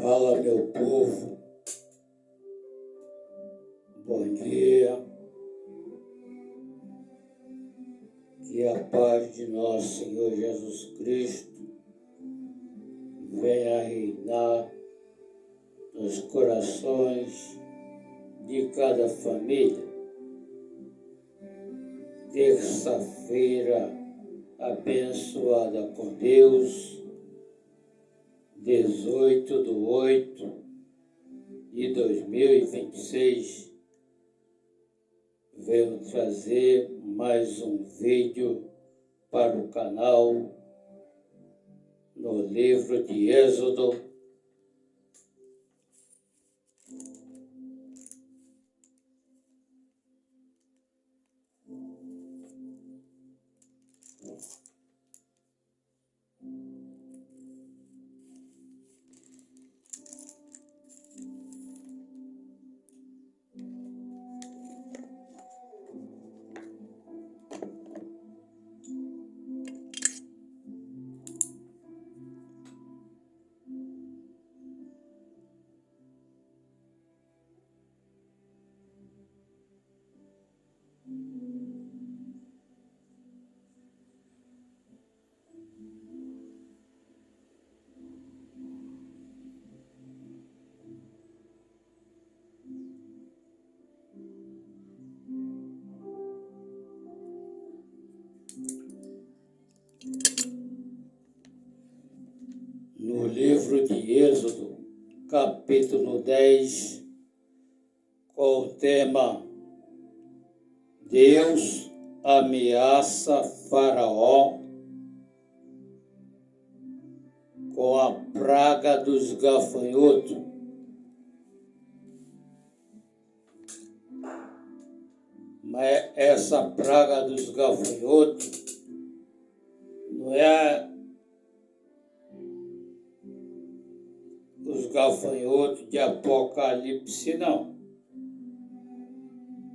Fala, meu povo, bom dia, que a paz de nosso Senhor Jesus Cristo venha reinar nos corações de cada família. Terça-feira abençoada com Deus, 18/8/2026, venho trazer mais um vídeo para o canal no livro de Êxodo, no livro de Êxodo, capítulo 10, com o tema Deus ameaça Faraó com a praga dos gafanhotos. Mas essa praga dos gafanhotos não é os gafanhotos de Apocalipse, não.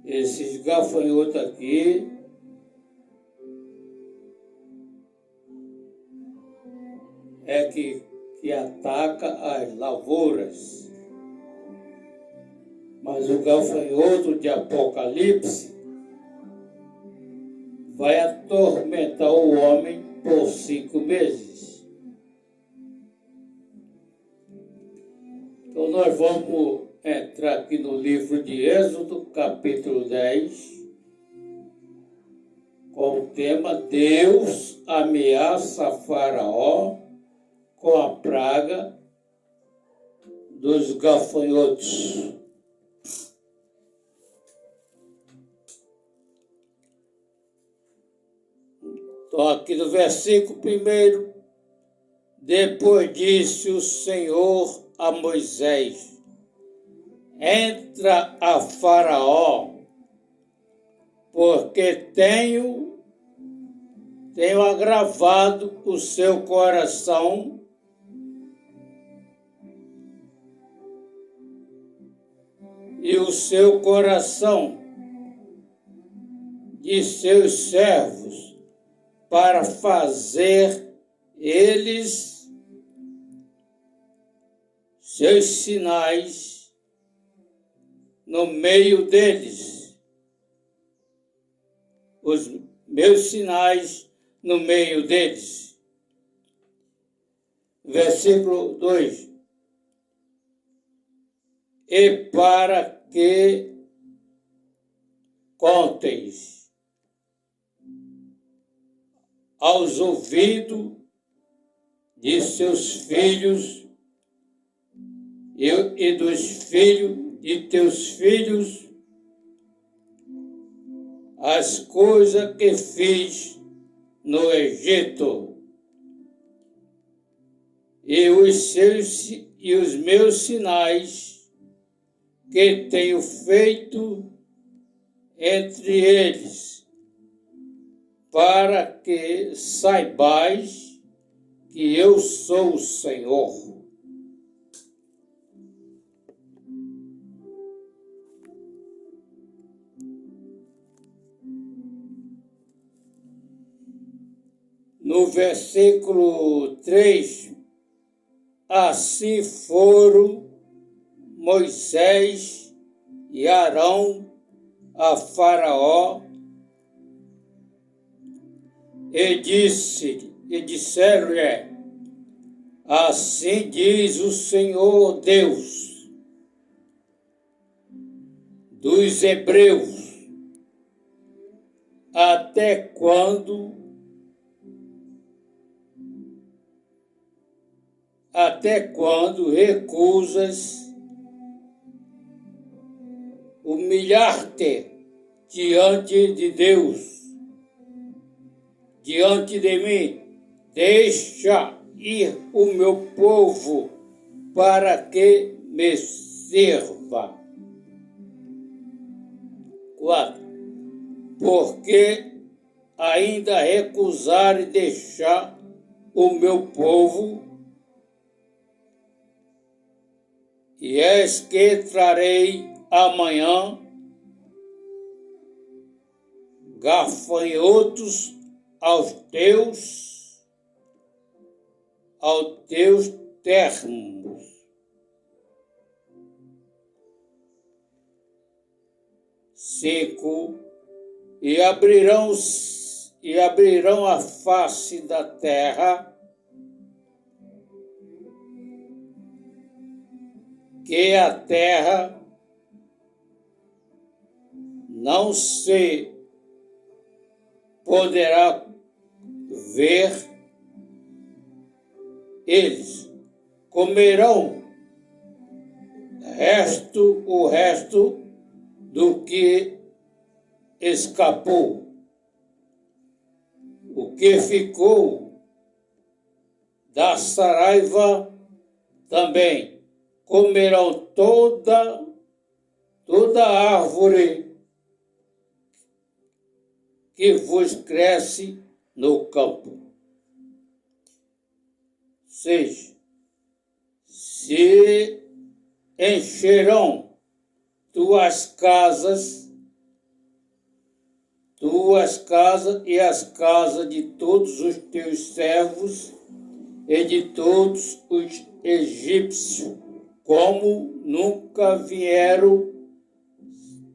Esses gafanhotos aqui é que ataca as lavouras. Mas o gafanhoto de Apocalipse vai atormentar o homem por 5 meses. Então nós vamos entrar aqui no livro de Êxodo, capítulo 10, com o tema Deus ameaça Faraó com a praga dos gafanhotos. Então, aqui no versículo 1, depois disse o Senhor a Moisés: entra a Faraó, porque tenho agravado o seu coração e o seu coração de seus servos, para fazer eles seus sinais no meio deles, os meus sinais no meio deles. Versículo 2: e para que conteis aos ouvidos de seus filhos e dos filhos de teus filhos as coisas que fiz no Egito e os meus sinais que tenho feito entre eles, para que saibais que eu sou o Senhor. No versículo 3, Assim foram Moisés e Arão a Faraó e disseram-lhe: assim diz o Senhor Deus dos Hebreus, até quando recusas humilhar-te diante de Deus, diante de mim? Deixa ir o meu povo para que me sirva. 4. Porque ainda recusares deixar o meu povo, e eis que trarei amanhã gafanhotos aos teus termos. 5. E abrirão a face da terra, que a terra não se poderá ver. Eles comerão o resto do que escapou. O que ficou da saraiva também comerão toda árvore que vos cresce no campo. 6. Se encherão tuas casas e as casas de todos os teus servos e de todos os egípcios, como nunca vieram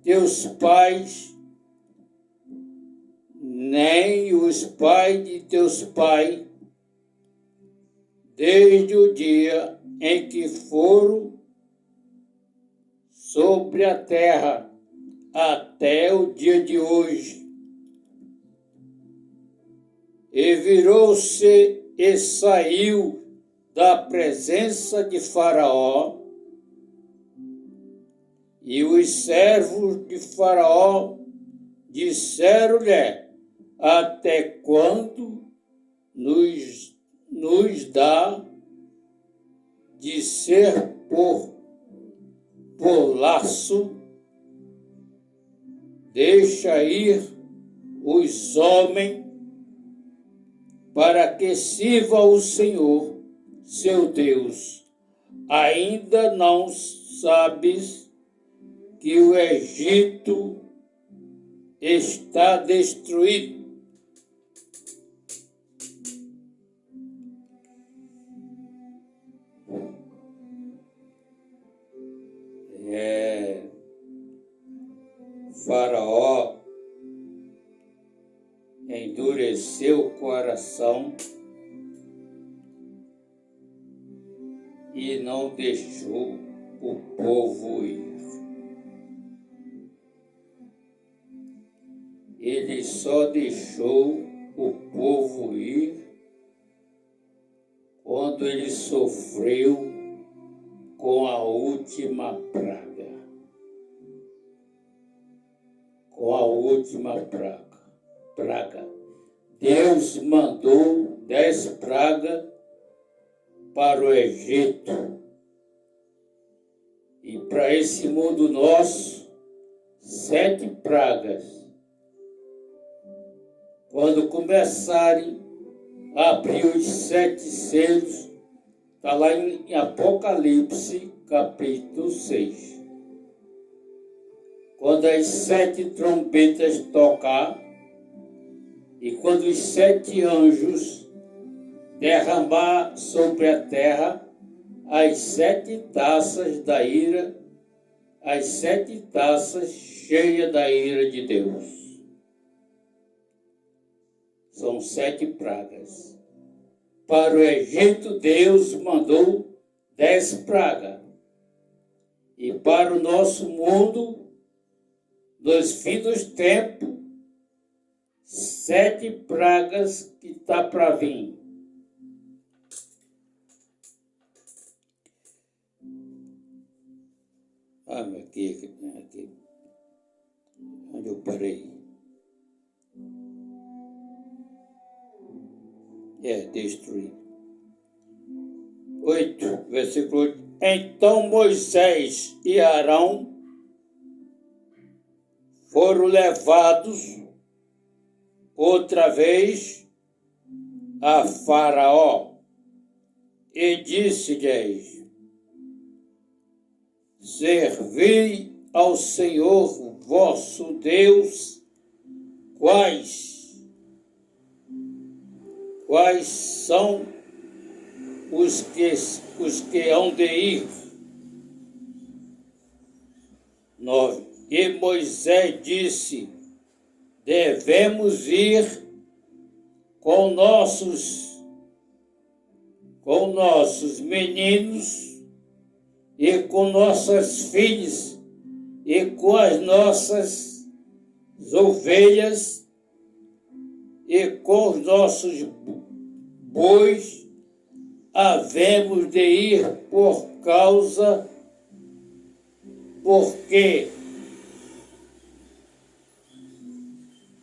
teus pais, nem os pais de teus pais, desde o dia em que foram sobre a terra até o dia de hoje. E virou-se e saiu da presença de Faraó, e os servos de Faraó disseram-lhe: até quando nos dá de ser por laço? Deixa ir os homens para que sirva o Senhor, seu Deus. Ainda não sabes que o Egito está destruído? Faraó endureceu o coração e não deixou o povo ir. Ele só deixou o povo ir quando ele sofreu com a última praga. Deus mandou 10 pragas para o Egito. E para esse mundo nosso, 7 pragas. Quando começarem a abrir os 7 selos, está lá em Apocalipse, capítulo 6. Quando as 7 trombetas tocar, e quando os 7 anjos derramar sobre a terra as 7 taças da ira, as 7 taças cheias da ira de Deus. São 7 pragas. Para o Egito, Deus mandou 10 pragas. E para o nosso mundo, nos fins dos tempos, 7 pragas que está para vir. Aqui. Onde eu parei? Destruir. 8, versículo 8. Então Moisés e Arão foram levados outra vez a Faraó e disse-lhes: servi ao Senhor vosso Deus, quais são os que hão de ir. 9. E Moisés disse: devemos ir com nossos meninos e com nossas filhas e com as nossas ovelhas e com os nossos bois, havemos de ir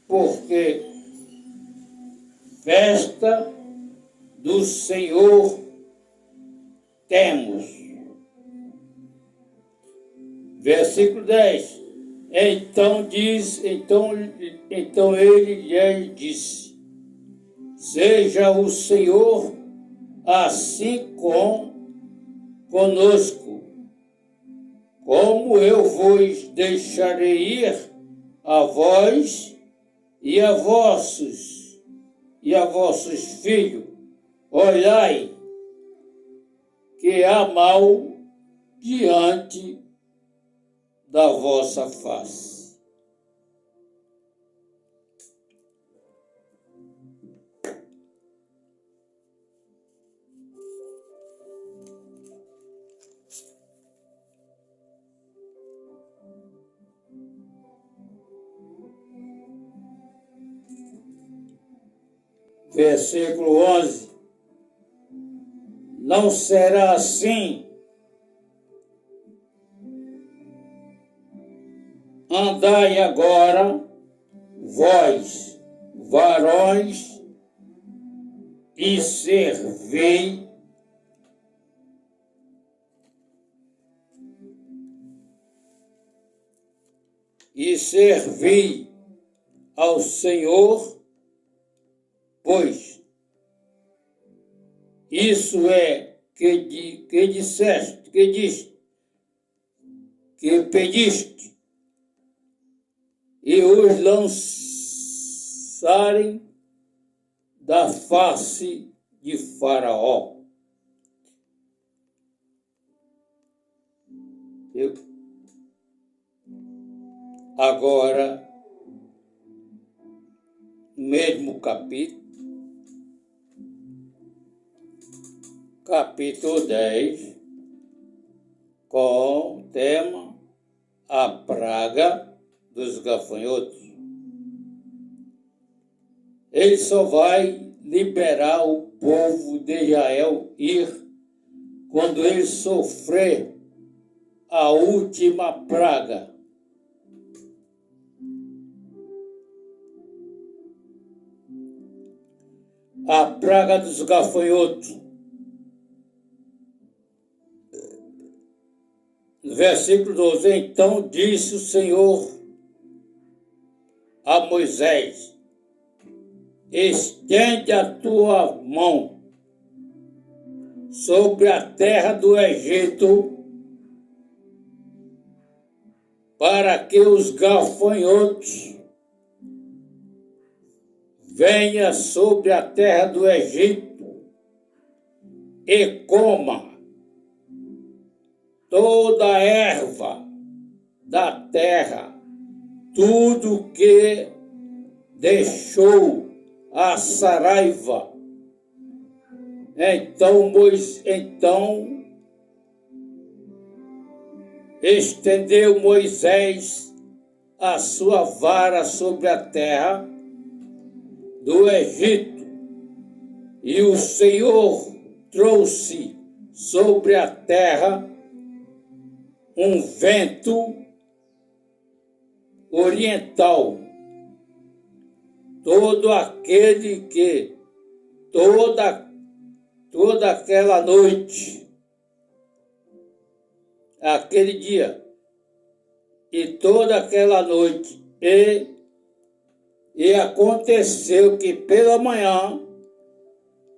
porque festa do Senhor temos. Versículo 10. Então ele lhe disse: seja o Senhor assim conosco, como eu vos deixarei ir a vós e a vossos filhos. Olhai, que há mal diante da vossa face. Versículo 11. Não será assim. Andai agora, vós, varões, e servei ao Senhor, pois isso é que pediste, e os lançarem da face de Faraó. Agora, mesmo capítulo 10, com o tema A Praga dos Gafanhotos. Ele só vai liberar o povo de Israel ir quando ele sofrer a última praga. A praga dos gafanhotos. Versículo 12. Então disse o Senhor a Moisés: estende a tua mão sobre a terra do Egito, para que os gafanhotos venham sobre a terra do Egito e coma toda a erva da terra, tudo que deixou a saraiva. Então estendeu Moisés a sua vara sobre a terra do Egito, e o Senhor trouxe sobre a terra um vento oriental, toda aquela noite, aquele dia, e toda aquela noite, e aconteceu que pela manhã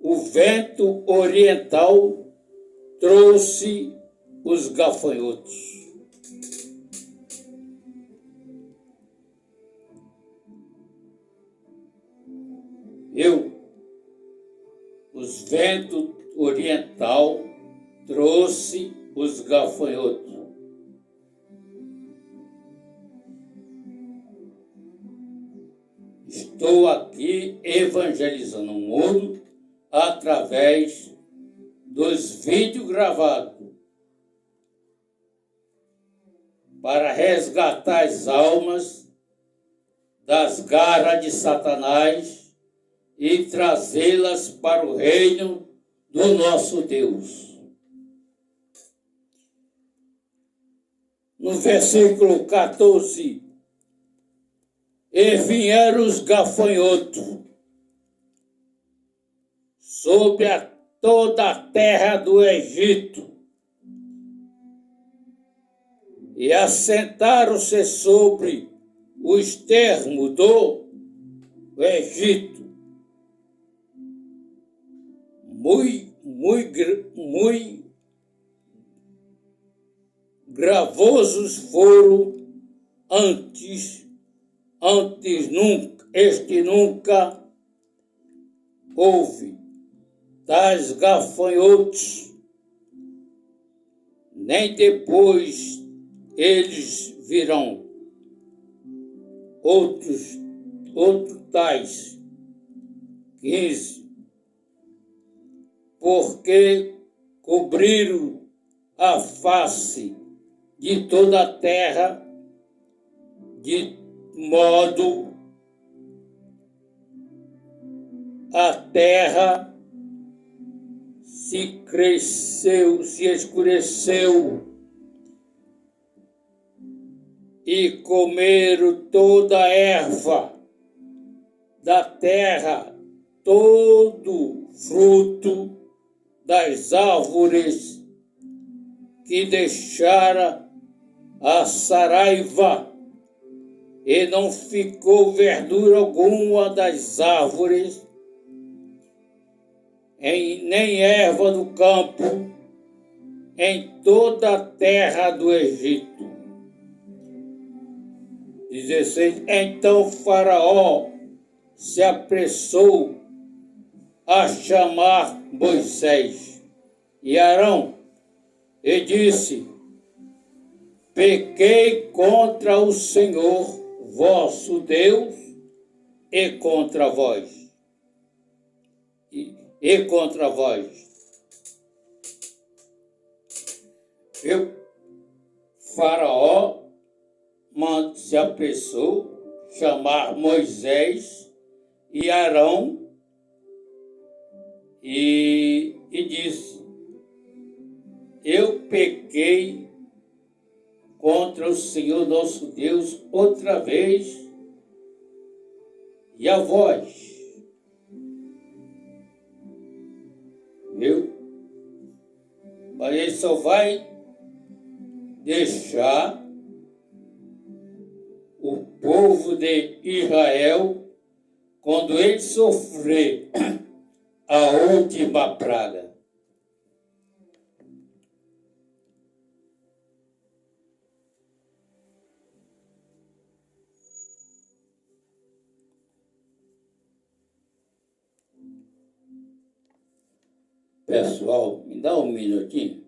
o vento oriental trouxe os gafanhotos. Os ventos oriental trouxe os gafanhotos. Estou aqui evangelizando o mundo através dos vídeos gravados para resgatar as almas das garras de Satanás e trazê-las para o reino do nosso Deus. No versículo 14, e vieram os gafanhotos sobre toda a terra do Egito, e assentaram-se sobre os termos do Egito. Muito gravosos foram nunca houve tais gafanhotos, nem depois eles virão outros tais. 15. Porque cobriram a face de toda a terra, de modo a terra se escureceu, e comeram toda a erva da terra, todo fruto das árvores que deixara a saraiva, e não ficou verdura alguma das árvores, nem erva do campo, em toda a terra do Egito. 16. Então Faraó se apressou a chamar Moisés e Arão e disse: pequei contra o Senhor vosso Deus e contra vós. E contra vós. Faraó se apressou a chamar Moisés e Arão e disse: eu pequei contra o Senhor nosso Deus outra vez e a vós. Mas ele só vai deixar o povo de Israel quando ele sofrer a última praga. Pessoal, me dá um minutinho.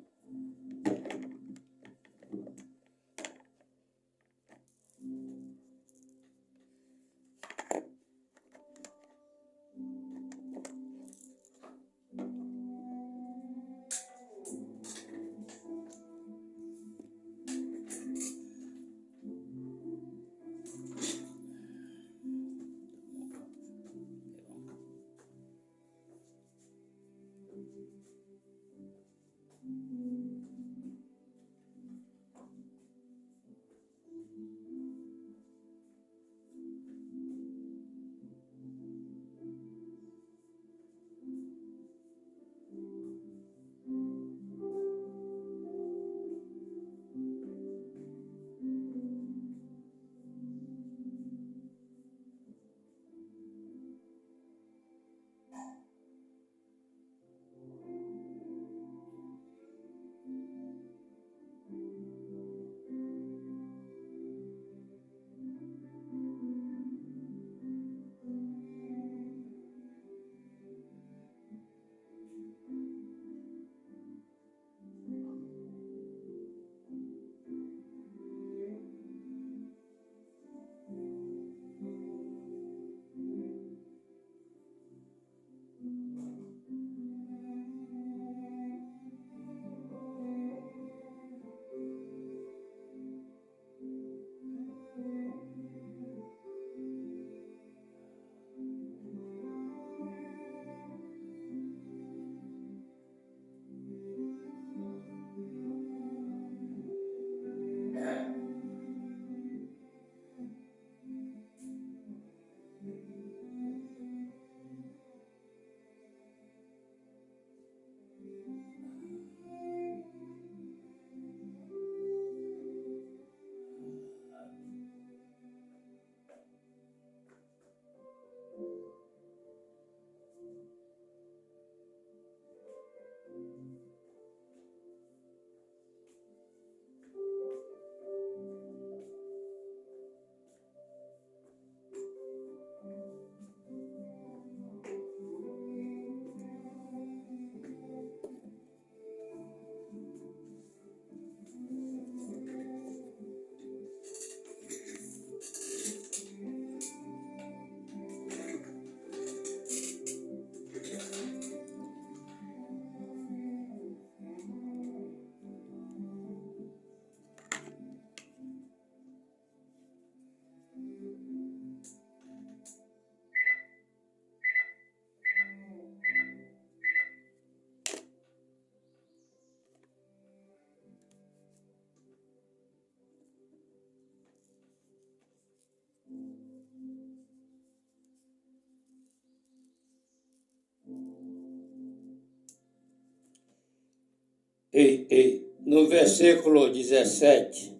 no versículo 17.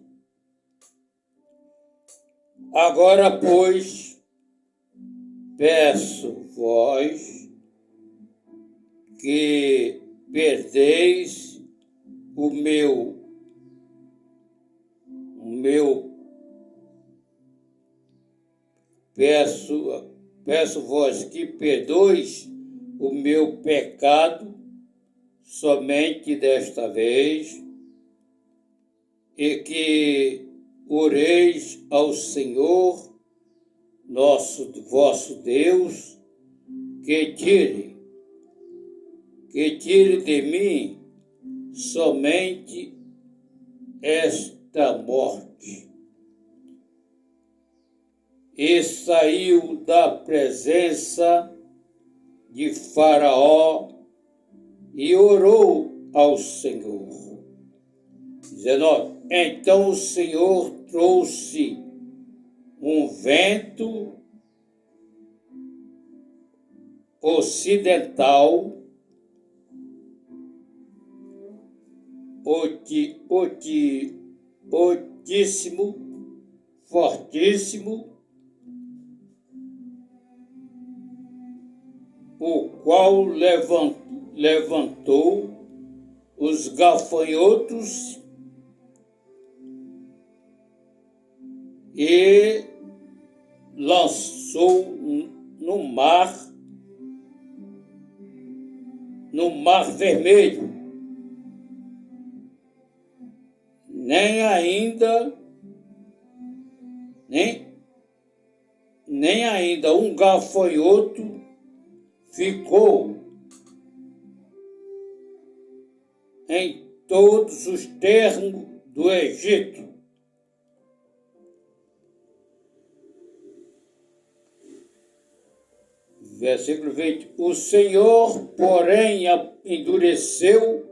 Agora, pois, peço vós que perdeis o meu peço vós que perdois o meu pecado somente desta vez, e que oreis ao Senhor, vosso Deus, que tire de mim somente esta morte. E saiu da presença de Faraó e orou ao Senhor. 19. Então o Senhor trouxe um vento ocidental, fortíssimo, o qual levantou os gafanhotos e lançou no mar Vermelho. Nem ainda um gafanhoto ficou em todos os termos do Egito. Versículo 20. O Senhor, porém, endureceu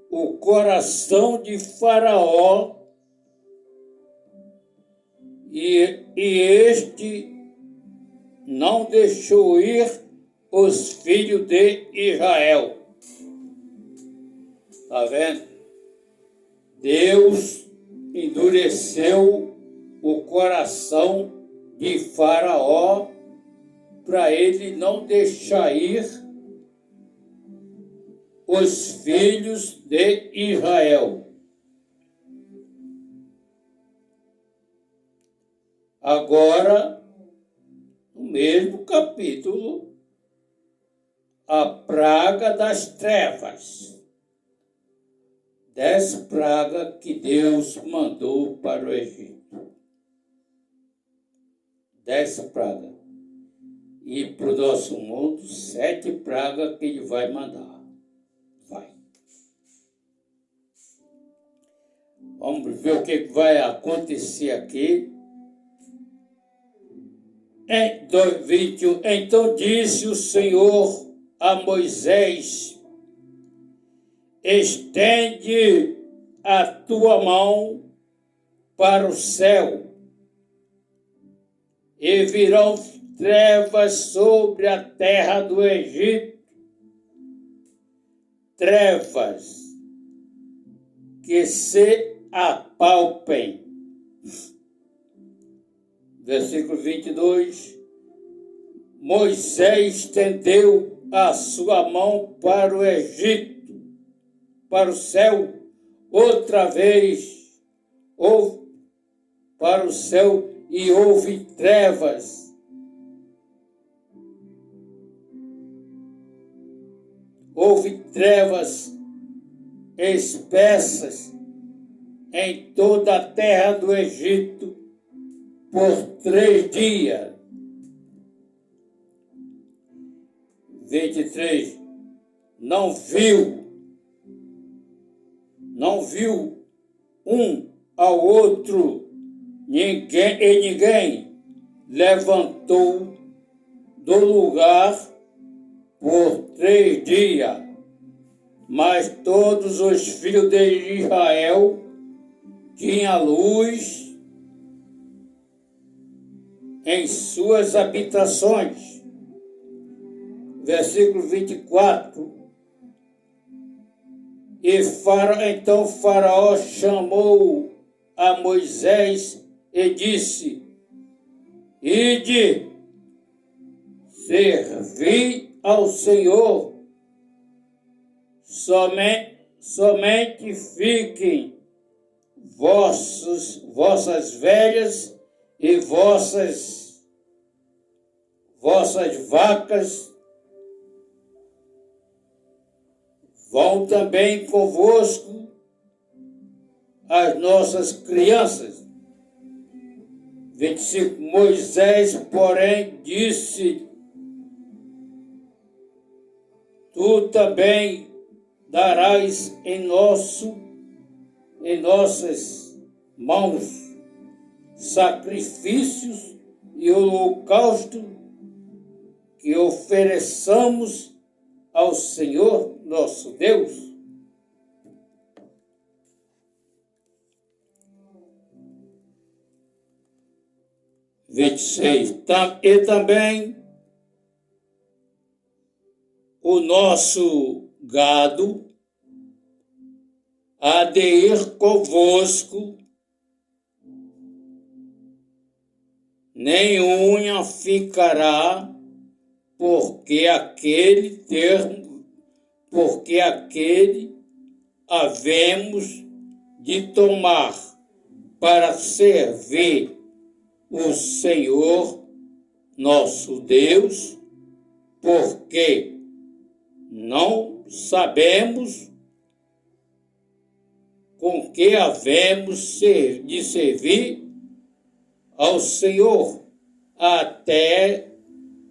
o coração de Faraó, e este não deixou ir os filhos de Israel. Está vendo? Deus endureceu o coração de Faraó para ele não deixar ir os filhos de Israel. Agora, no mesmo capítulo, a praga das trevas. 10 pragas que Deus mandou para o Egito. 10 pragas. E para o nosso mundo, 7 pragas que ele vai mandar. Vai. Vamos ver o que vai acontecer aqui. Em 21. Então disse o Senhor a Moisés: estende a tua mão para o céu, e virão trevas sobre a terra do Egito, trevas que se apalpem. Versículo 22. Moisés estendeu a sua mão para o Egito, para o céu, outra vez, para o céu, e houve trevas. Houve trevas espessas em toda a terra do Egito por 3 dias. 23. Não viu um ao outro ninguém levantou do lugar por 3 dias, mas todos os filhos de Israel tinham luz em suas habitações. Versículo 24. Então Faraó chamou a Moisés e disse: Ide, servi ao Senhor, somente fiquem vossas velhas e vossas vacas, vão também convosco as nossas crianças. 25. Moisés, porém, disse: Tu também darás em nossas mãos sacrifícios e holocausto que ofereçamos ao Senhor nosso Deus. E também o nosso gado há de ir convosco, nem unha ficará, porque aquele havemos de tomar para servir o Senhor nosso Deus, porque não sabemos com que havemos de servir ao Senhor até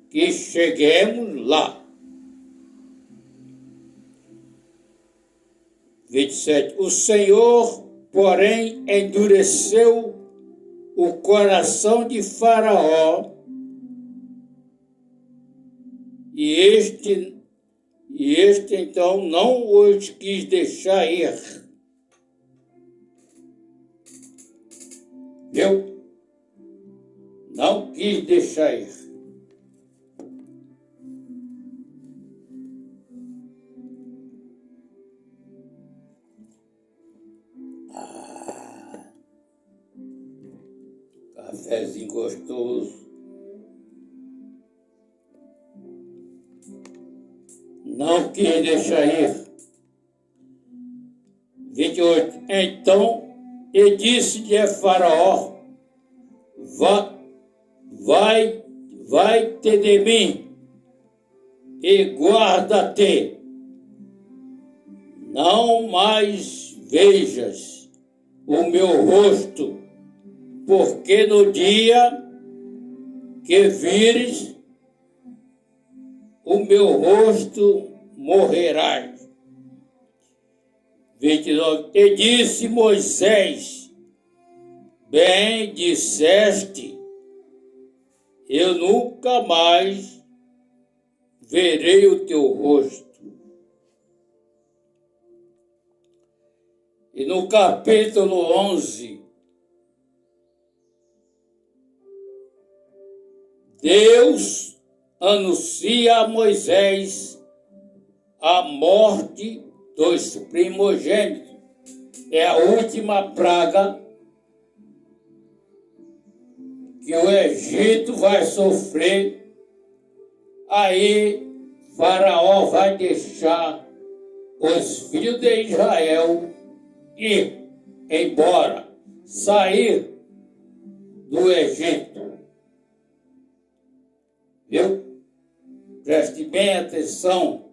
que cheguemos lá. 27. O Senhor, porém, endureceu o coração de Faraó, e este então não os quis deixar ir. Viu? Não quis deixar ir. Cafézinho gostoso. Não quis deixar ir. 28. Então, e disse-lhe a Faraó: vai-te de mim e guarda-te, não mais vejas o meu rosto, porque no dia que vires o meu rosto morrerás. 29. E disse Moisés: Bem disseste, eu nunca mais verei o teu rosto. E no capítulo 11, Deus anuncia a Moisés a morte dos primogênitos. É a última praga que o Egito vai sofrer. Aí Faraó vai deixar os filhos de Israel ir embora, sair do Egito. Viu? Preste bem atenção.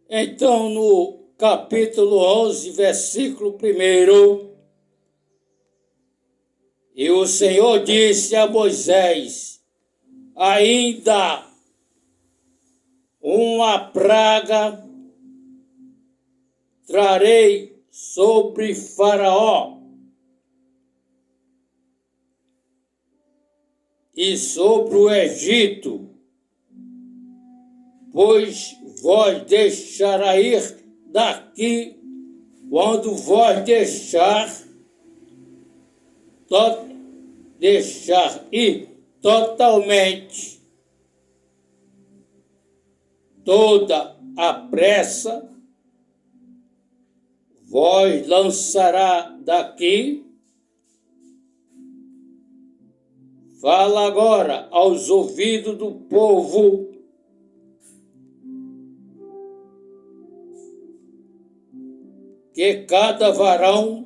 Então, no capítulo 11, versículo 1, e o Senhor disse a Moisés: ainda uma praga trarei sobre Faraó e sobre o Egito, pois vós deixará ir daqui quando vós deixar ir totalmente toda à pressa, vós lançará daqui. Fala agora aos ouvidos do povo, que cada varão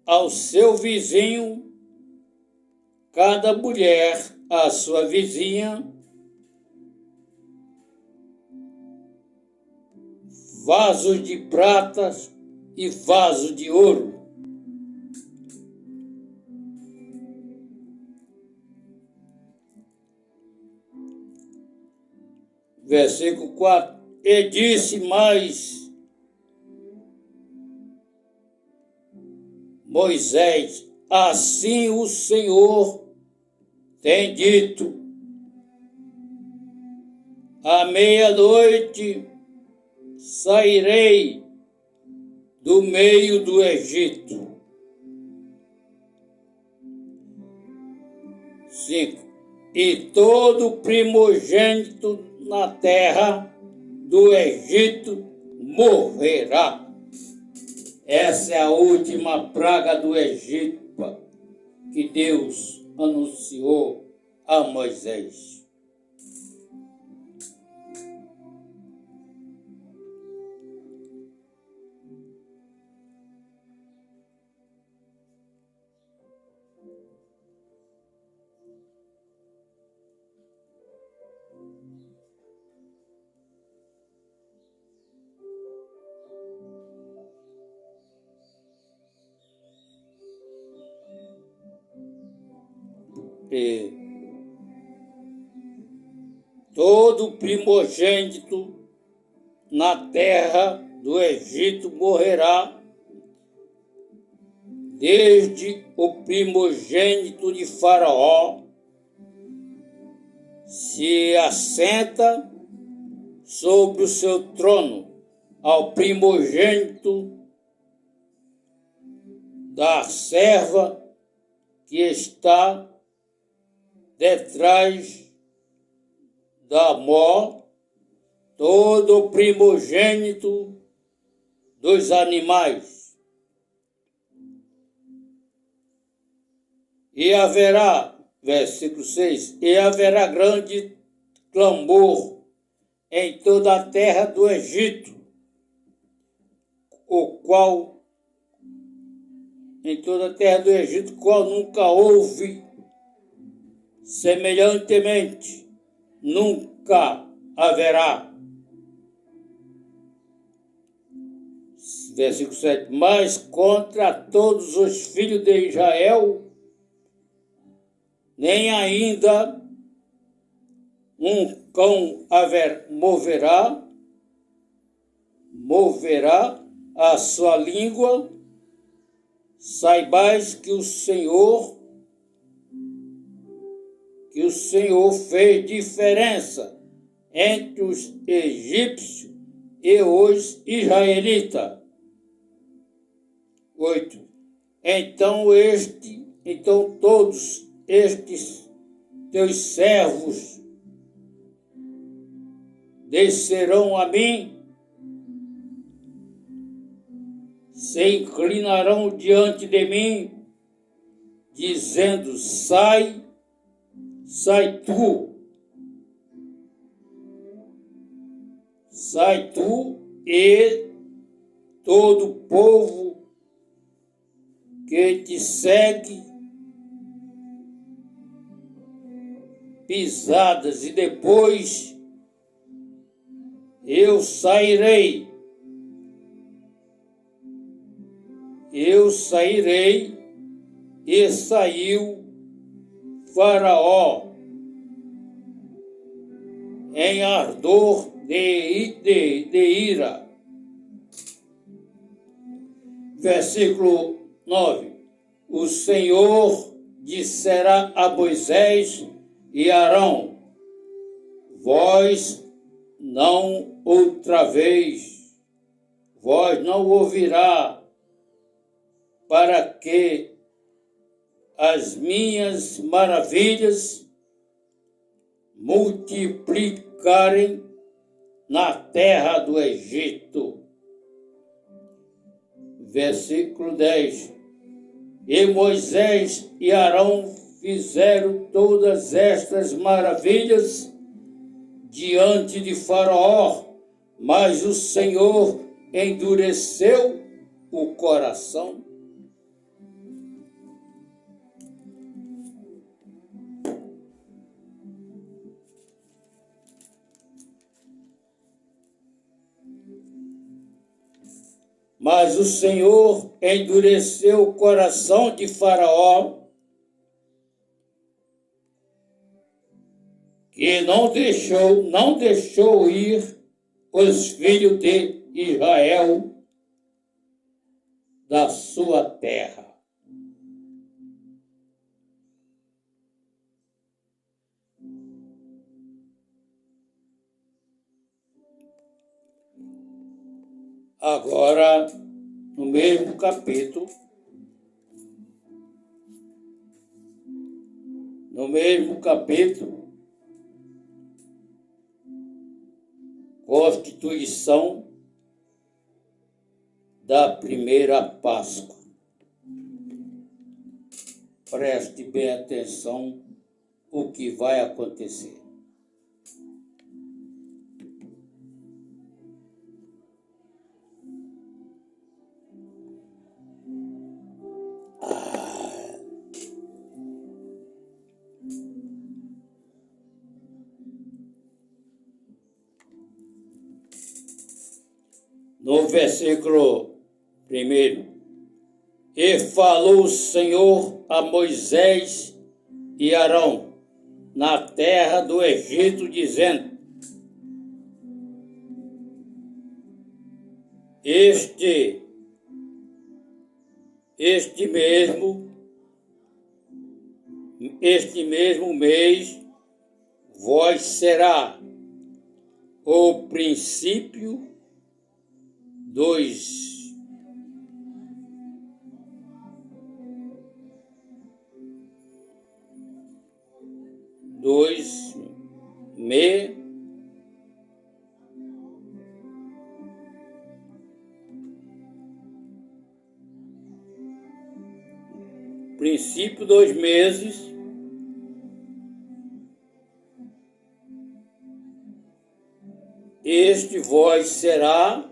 ao seu vizinho, cada mulher à sua vizinha, vasos de prata e vasos de ouro. Versículo 4. E disse mais Moisés: assim o Senhor tem dito, à meia-noite sairei do meio do Egito. 5. E todo primogênito na terra do Egito morrerá. Essa é a última praga do Egito que Deus anunciou a Moisés. E todo primogênito na terra do Egito morrerá, desde o primogênito de Faraó se assenta sobre o seu trono, ao primogênito da serva que está detrás da mó, todo primogênito dos animais. E haverá, versículo 6, e haverá grande clamor em toda a terra do Egito, qual nunca houve semelhantemente, nunca haverá. Versículo 7. Mas contra todos os filhos de Israel, nem ainda um cão moverá a sua língua. Saibais que o Senhor fez diferença entre os egípcios e os israelitas. 8. Então todos estes teus servos descerão a mim, se inclinarão diante de mim, dizendo: sai tu e todo o povo que te segue, pisadas, e depois eu sairei, e saiu Faraó em ardor de ira. Versículo 9. O Senhor disserá a Moisés e Arão: vós não ouvirá, para que as minhas maravilhas multiplicarem na terra do Egito. Versículo 10. E Moisés e Arão fizeram todas estas maravilhas diante de Faraó, mas o Senhor endureceu o coração. Mas o Senhor endureceu o coração de Faraó, que não deixou ir os filhos de Israel da sua terra. Agora, no mesmo capítulo, constituição da primeira Páscoa. Preste bem atenção o que vai acontecer. No versículo 1, e falou o Senhor a Moisés e Arão na terra do Egito, dizendo: Este mesmo mês vós será o princípio dos meses este vós será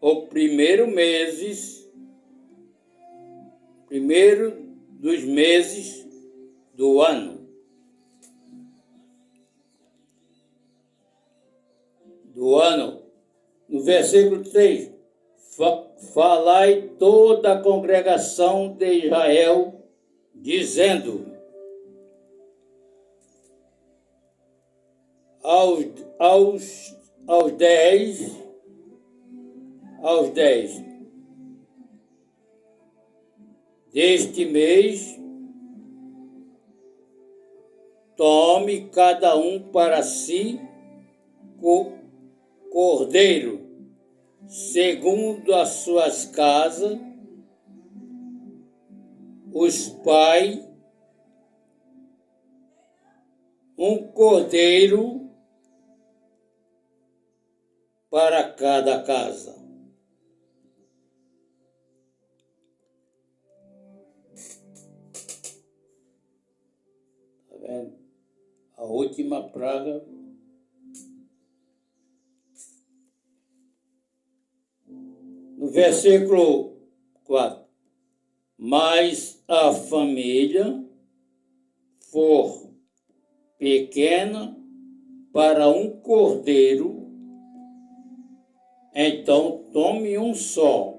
o primeiro dos meses do ano. No versículo 3, falai toda a congregação de Israel, dizendo aos 10 deste mês, tome cada um para si cordeiro, segundo as suas casas, os pais, um cordeiro para cada casa. Está vendo? A última praga. No versículo 4, mas a família for pequena para um cordeiro, então tome um só,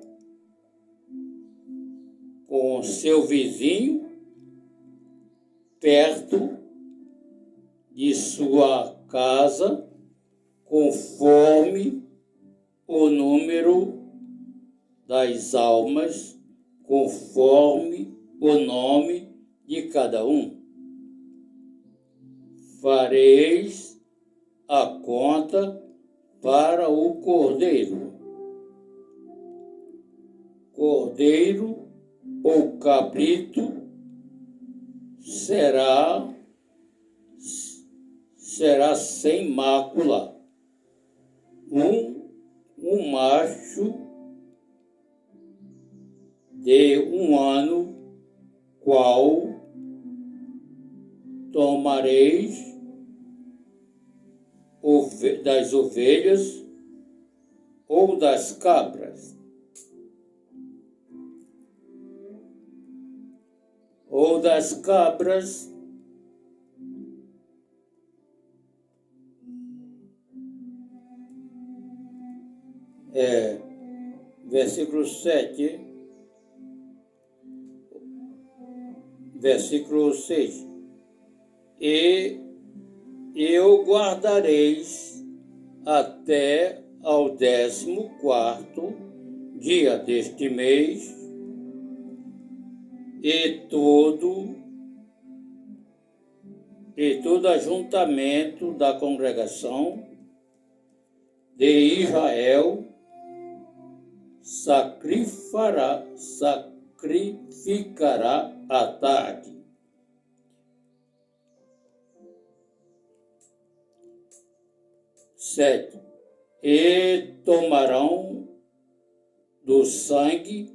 com seu vizinho, perto de sua casa, conforme o número das almas, conforme o nome de cada um. Fareis a conta para o cordeiro. Cordeiro ou cabrito será sem mácula, um macho de 1 ano, qual tomareis das ovelhas ou das cabras, versículo 7, versículo 6, e eu guardareis até ao 14º dia deste mês, e todo ajuntamento da congregação de Israel sacrificará à tarde. Sete, e tomarão do sangue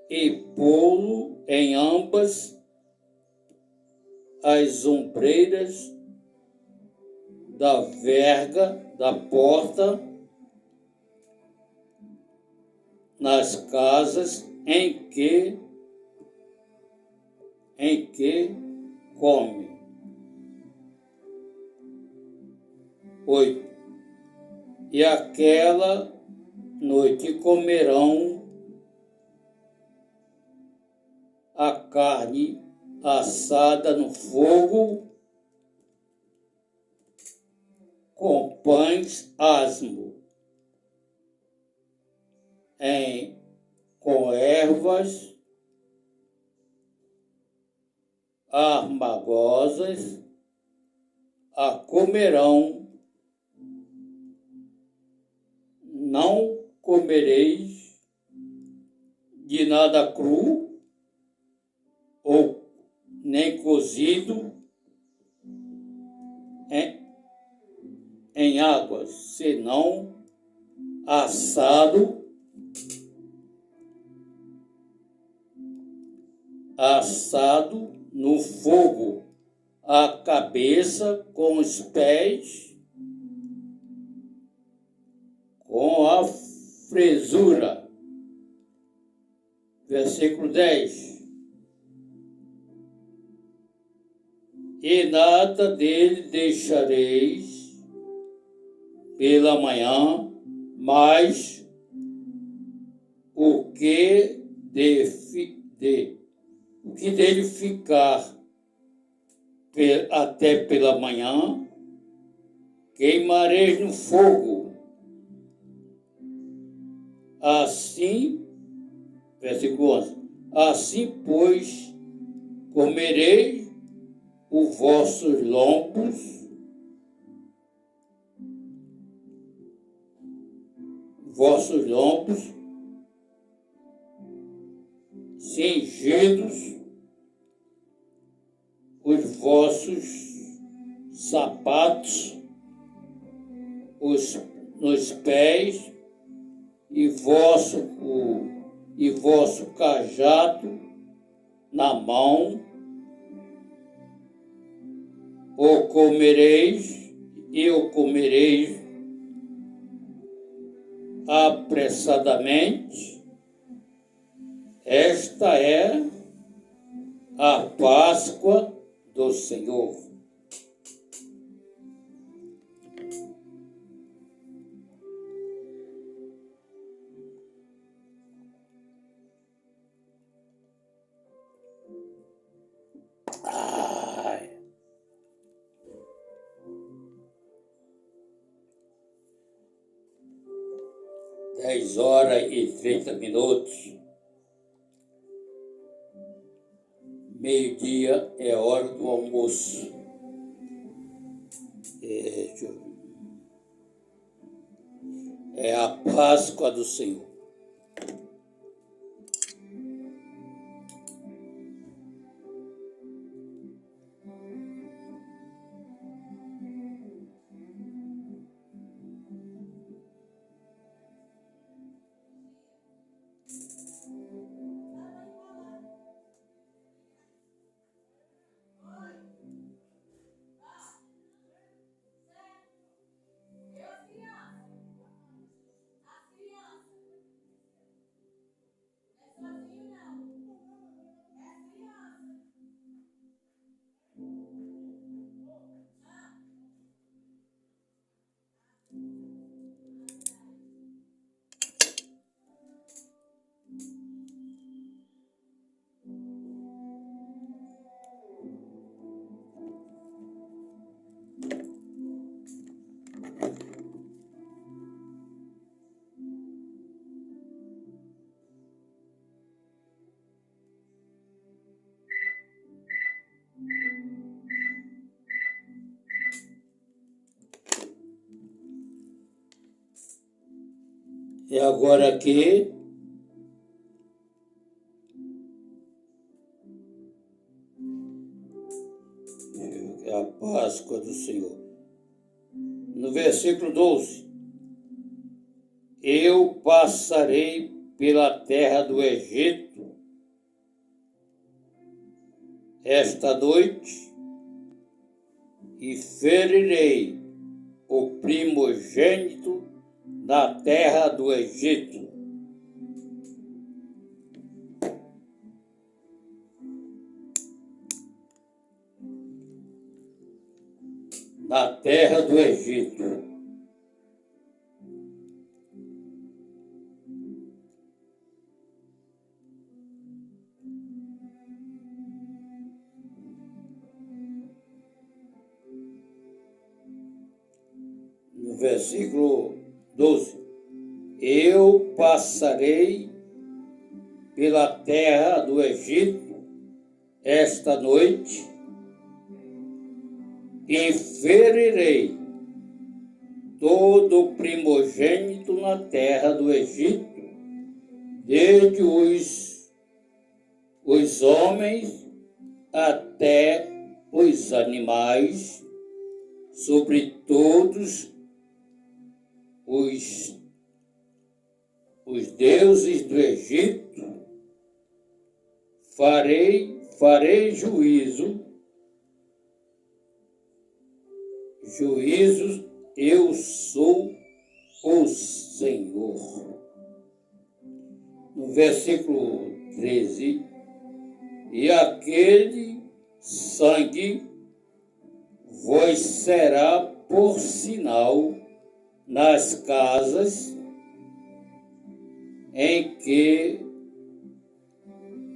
e pô-lo em ambas as ombreiras da verga da porta, nas casas em que come. 8. E aquela noite comerão a carne assada no fogo com pães asmos, com ervas amargosas a comerão. Não comereis de nada cru ou nem cozido em águas, senão assado no fogo, a cabeça com os pés, com a fresura. Versículo 10. E nada dele deixareis pela manhã, mas o que dele ficar até pela manhã, queimareis no fogo. Assim, versículo 11, assim, pois, comereis os vossos lombos cingidos, os vossos sapatos nos pés, e vosso cajado na mão, o comereis apressadamente. Esta é a Páscoa do Senhor. Ai. 10h30. Meio-dia é hora do almoço. É a Páscoa do Senhor. E agora aqui, é a Páscoa do Senhor. No versículo 12: eu passarei pela terra do Egito esta noite e ferirei o primogênito na terra do Egito. Na terra do Egito. No versículo 12: eu passarei pela terra do Egito esta noite e ferirei todo o primogênito na terra do Egito, desde os homens até os animais, sobre todos os deuses do Egito, farei juízos, eu sou o Senhor. No versículo 13: e aquele sangue vos será por sinal nas casas em que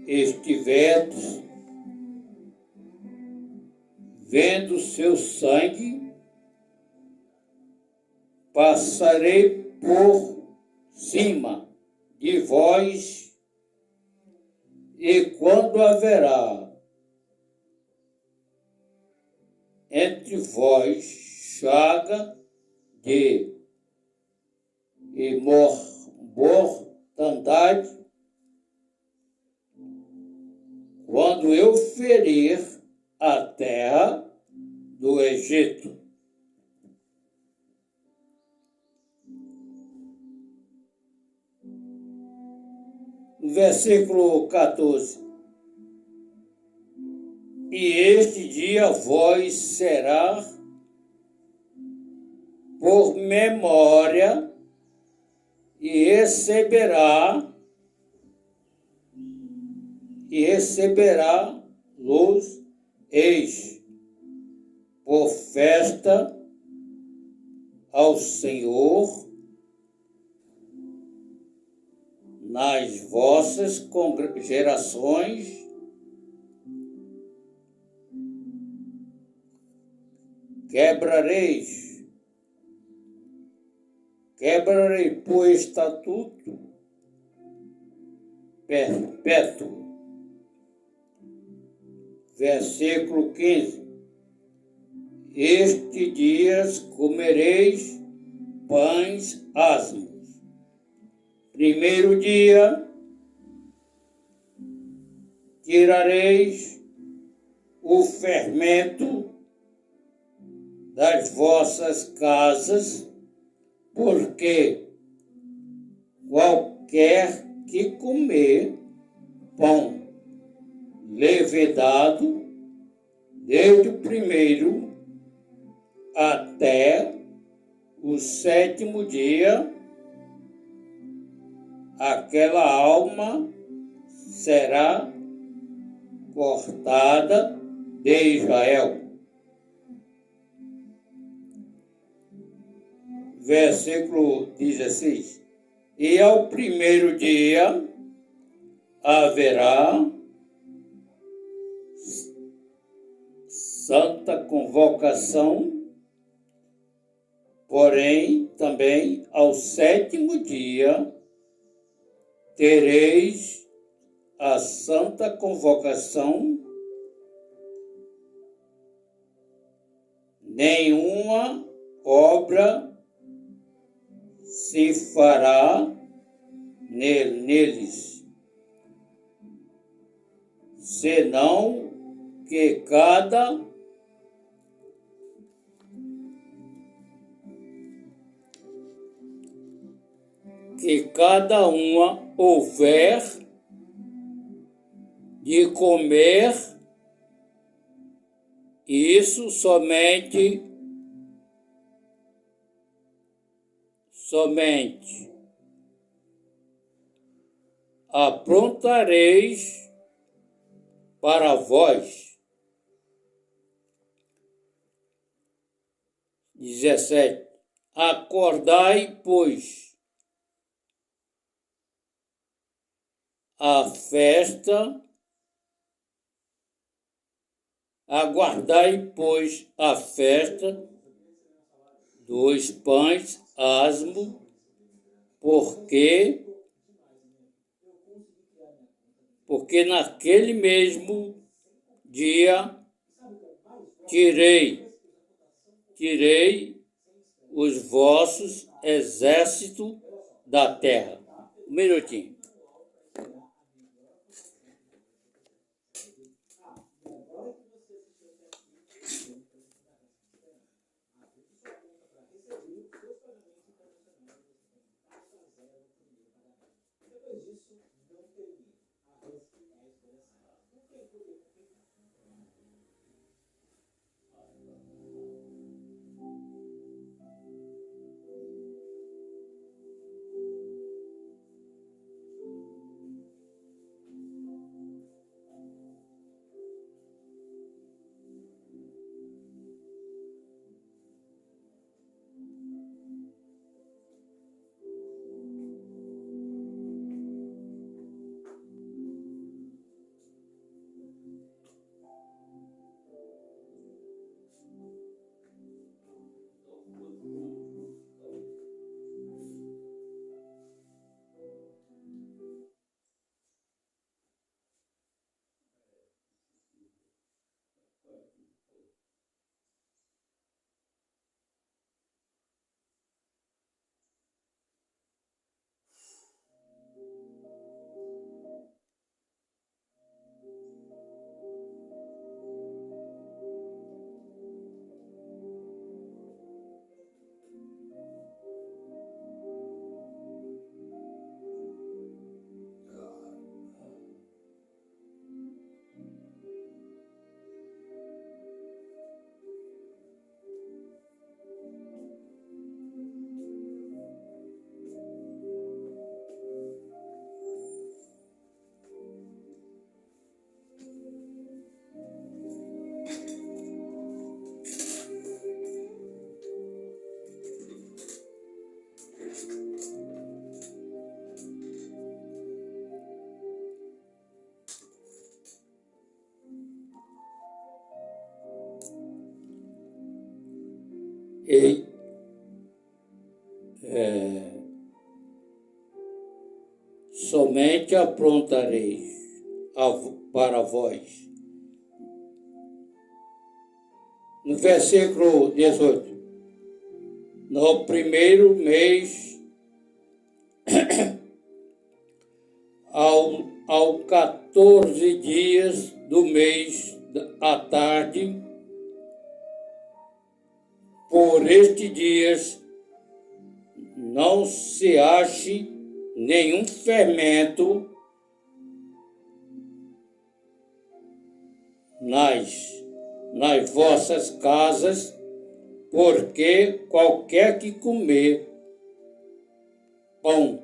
estiverdes, vendo seu sangue, passarei por cima de vós, e quando haverá entre vós chaga de mortandade, quando eu ferir a terra do Egito. Versículo 14: e este dia vós será por memória, e receberá luz, eis, por festa ao Senhor nas vossas gerações, quebrarei por estatuto perpétuo. Versículo 15: estes dias comereis pães asmos. Primeiro dia, tirareis o fermento das vossas casas, porque qualquer que comer pão levedado, desde o primeiro até o sétimo dia, aquela alma será cortada de Israel. Versículo 16: e ao primeiro dia haverá santa convocação, porém também ao sétimo dia tereis a santa convocação, nenhuma obra se fará neles, senão que cada uma houver de comer isso somente aprontareis para vós. 17. Acordai, pois, a festa, aguardai, pois, a festa dos pães asmos, porque naquele mesmo dia tirei os vossos exércitos da terra. Um minutinho. Somente aprontareis para vós. No versículo 18. No primeiro mês, ao 14 dias do mês à tarde, por estes dias não se ache nenhum fermento nas vossas casas, porque qualquer que comer pão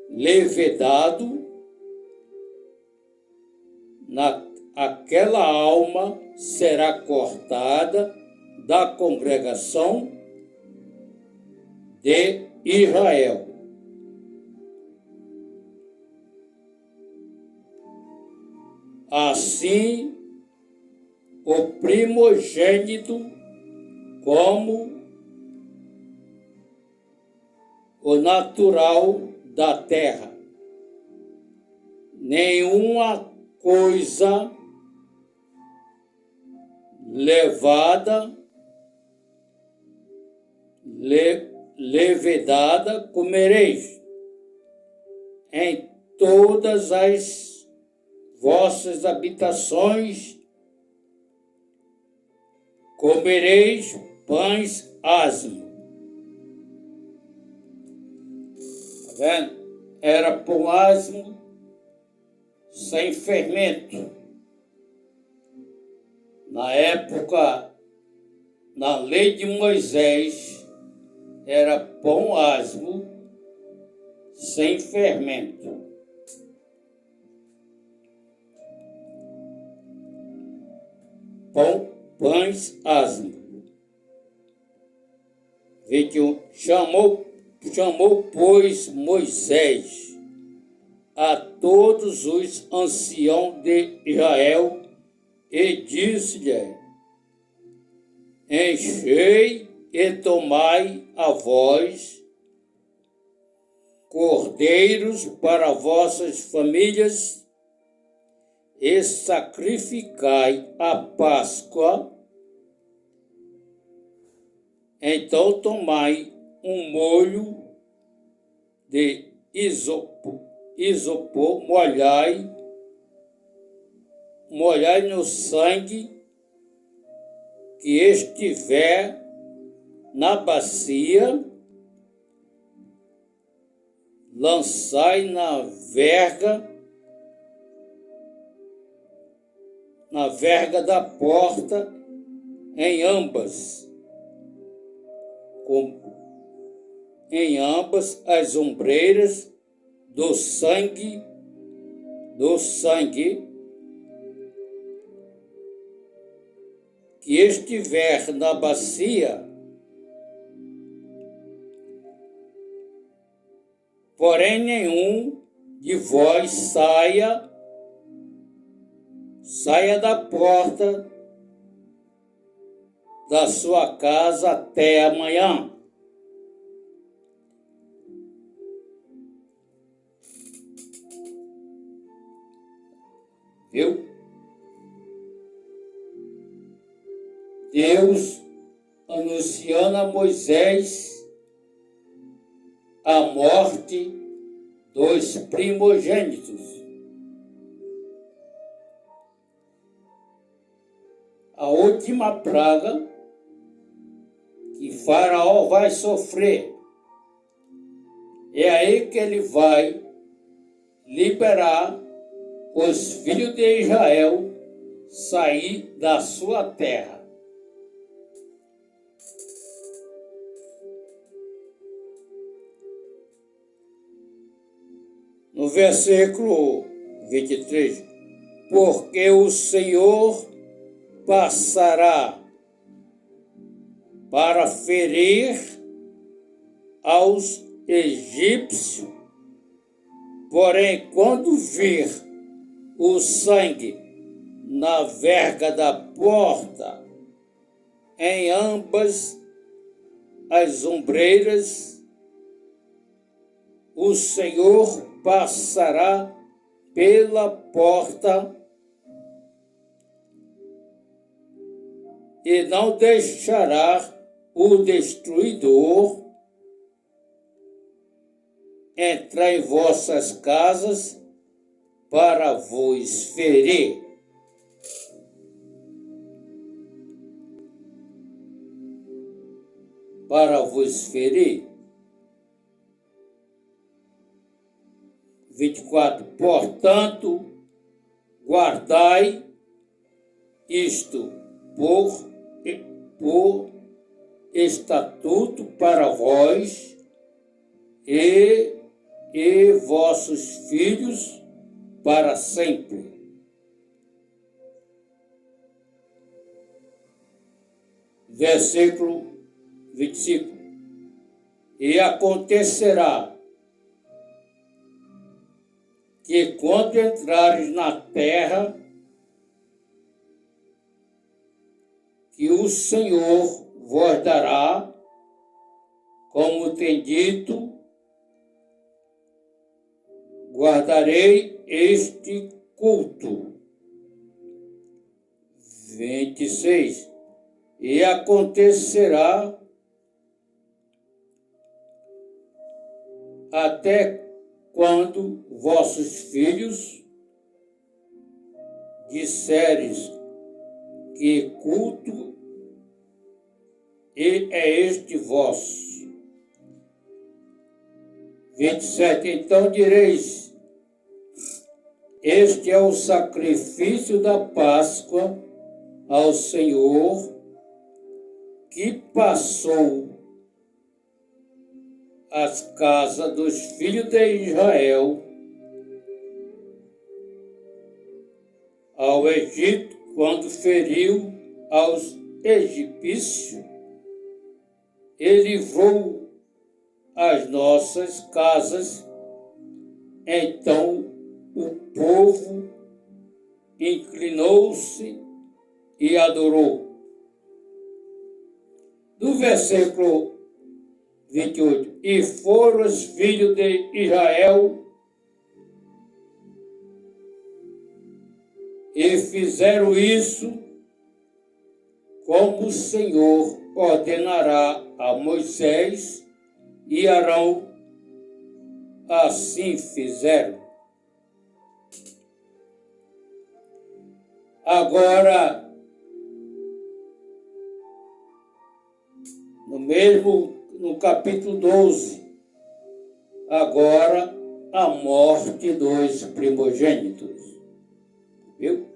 levedado, aquela alma será cortada da congregação de Israel. Assim, o primogênito, como o natural da terra, nenhuma coisa levedada comereis, em todas as vossas habitações comereis pães asmos. Está vendo? Era pão asmo sem fermento. Na época, na lei de Moisés, era pão asmo sem fermento. Pães asmos. 21. Chamou, pois, Moisés a todos os anciãos de Israel e disse-lhe: enchei e tomai a vós cordeiros para vossas famílias e sacrificai a Páscoa. Então tomai um molho de isopor, molhai no sangue que estiver na bacia, lançai na verga da porta em ambas as ombreiras do sangue que estiver na bacia, porém nenhum de vós saia da porta da sua casa até amanhã. Viu? Deus anunciando a Moisés a morte dos primogênitos. A última praga que Faraó vai sofrer. É aí que ele vai liberar os filhos de Israel sair da sua terra. No versículo 23, porque o Senhor passará para ferir aos egípcios, porém, quando vir o sangue na verga da porta, em ambas as ombreiras, o Senhor passará pela porta e não deixará o destruidor entrar em vossas casas para vos ferir. Para vos ferir. 24. Portanto, guardai isto por estatuto para vós e vossos filhos para sempre. Versículo 25. E acontecerá que quando entrares na terra que o Senhor vos dará, como tem dito, guardarei este culto. 26. E acontecerá até quando vossos filhos disseres que culto é este vosso. 27. Então direis: este é o sacrifício da Páscoa ao Senhor, que passou as casas dos filhos de Israel ao Egito, quando feriu aos egípcios e livrou as nossas casas. Então o povo inclinou-se e adorou. Do versículo 28. E foram os filhos de Israel e fizeram isso como o Senhor ordenará a Moisés, e Arão assim fizeram. Agora, no capítulo 12, agora a morte dos primogênitos. Viu?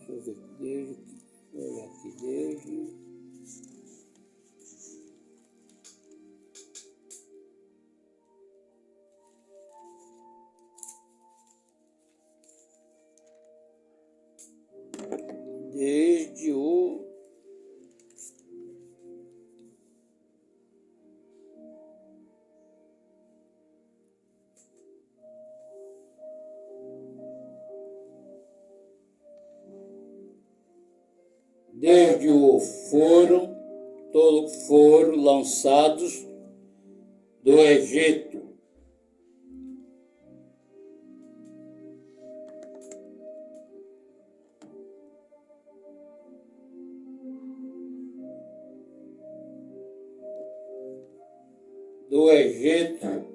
Deixa eu ver olha aqui desde. Desde o foram lançados do Egito. Do Egito.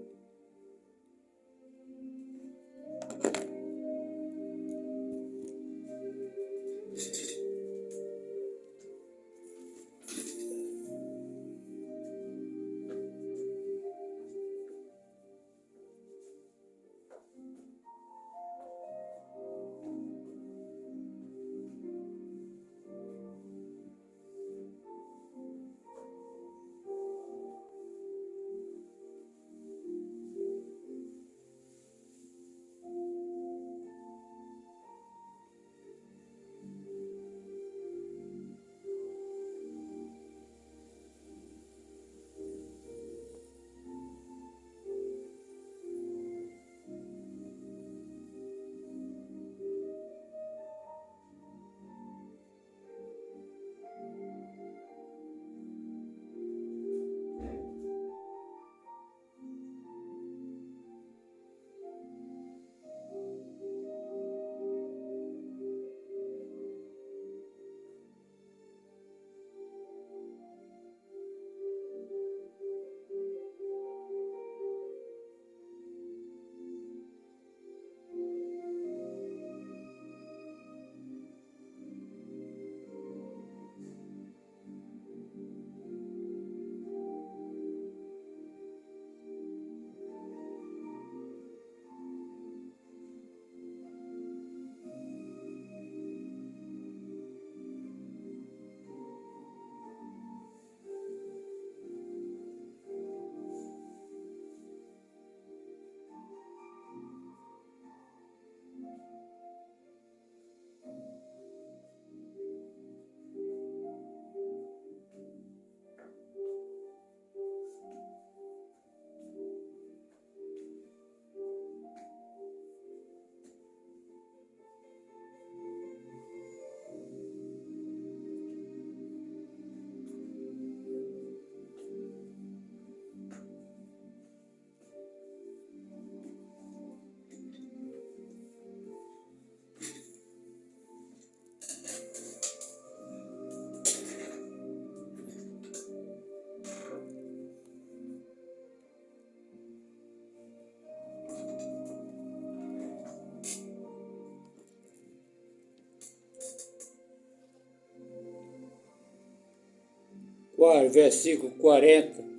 versículo 40.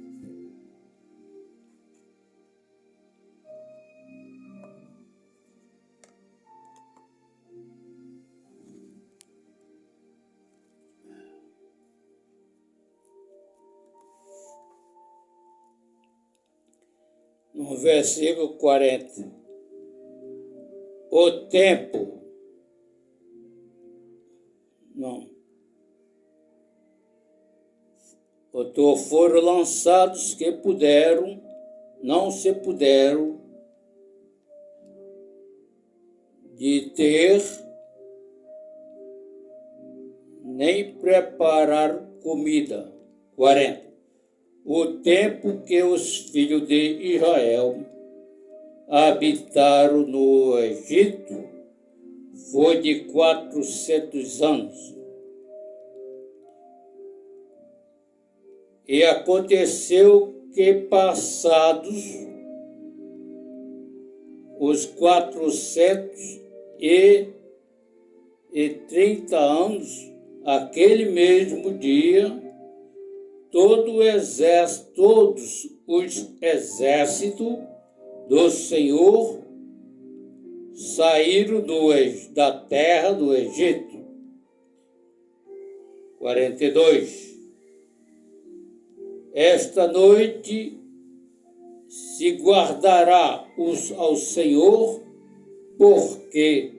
No versículo 40, o tempo, foram lançados que puderam, não se puderam, de ter, nem preparar comida. 40. O tempo que os filhos de Israel habitaram no Egito foi de 400 anos. E aconteceu que, passados os 430 anos, aquele mesmo dia, todos os exércitos do Senhor saíram da terra do Egito. 42. Esta noite se guardará ao Senhor, porque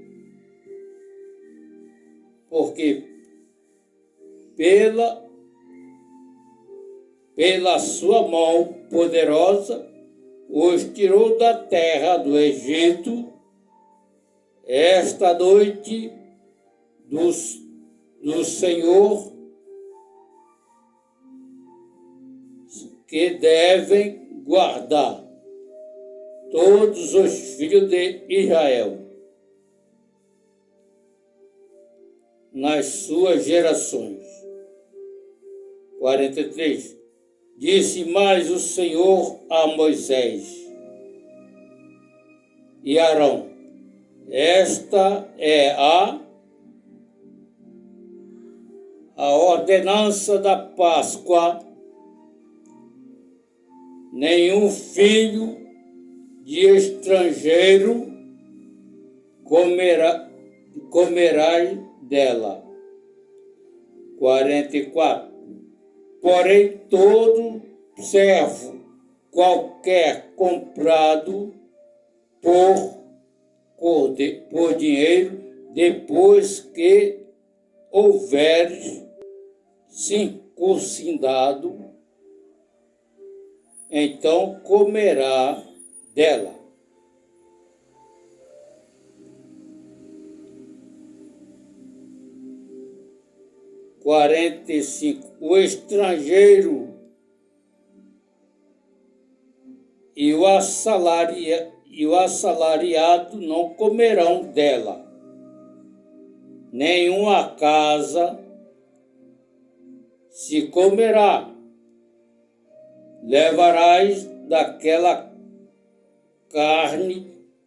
pela sua mão poderosa os tirou da terra do Egito. Esta noite do Senhor, que devem guardar todos os filhos de Israel nas suas gerações. 43. Disse mais o Senhor a Moisés e Arão: esta é a ordenança da Páscoa. Nenhum filho de estrangeiro comerá dela. 44. Porém, todo servo qualquer comprado por dinheiro, depois que houver circuncidado, então comerá dela. 45. O estrangeiro e o assalariado não comerão dela. Nenhuma casa se comerá. Levarás daquela carne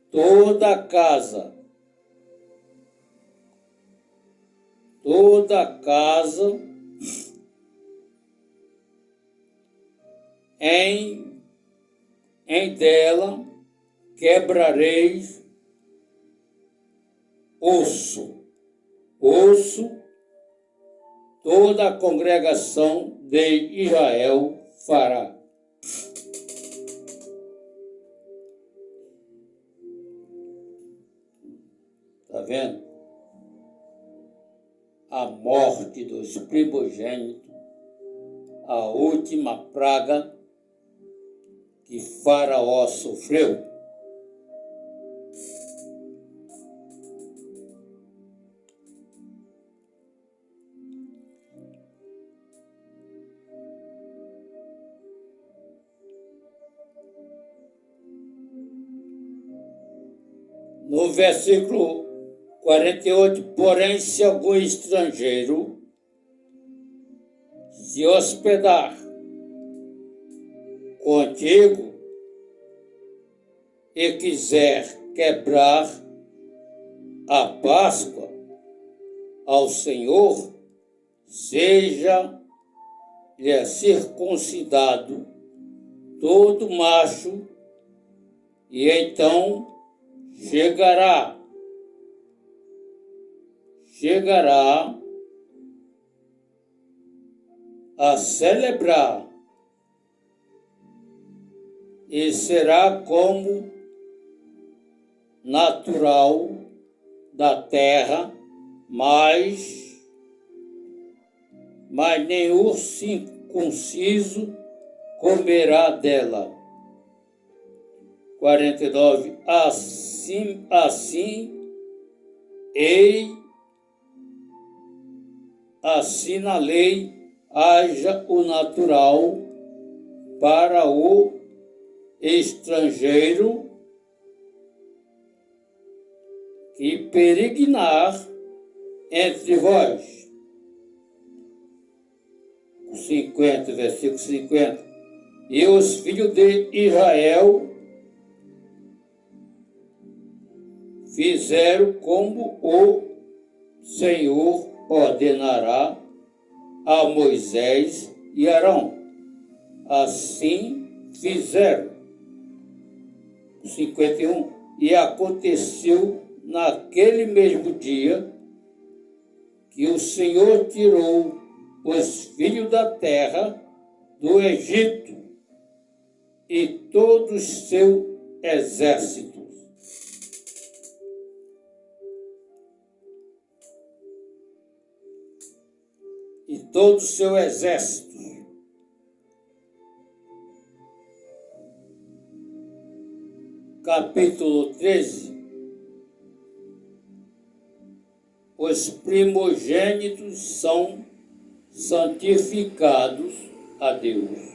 toda a casa. Toda a casa em dela quebrareis osso, toda a congregação de Israel fará. Está vendo? A morte dos primogênitos, a última praga que Faraó sofreu. No versículo 48, porém, se algum estrangeiro se hospedar contigo e quiser quebrar a Páscoa ao Senhor, seja ele é circuncidado, todo macho, e então chegará a celebrar, e será como natural da terra, mas nenhum circunciso comerá dela. 49. Assim na lei haja o natural para o estrangeiro que peregrinar entre vós. 50, versículo 50. E os filhos de Israel fizeram como o Senhor ordenará a Moisés e Arão. Assim fizeram. 51. E aconteceu naquele mesmo dia que o Senhor tirou os filhos da terra do Egito e todo o seu exército. Capítulo 13. Os primogênitos são santificados a Deus.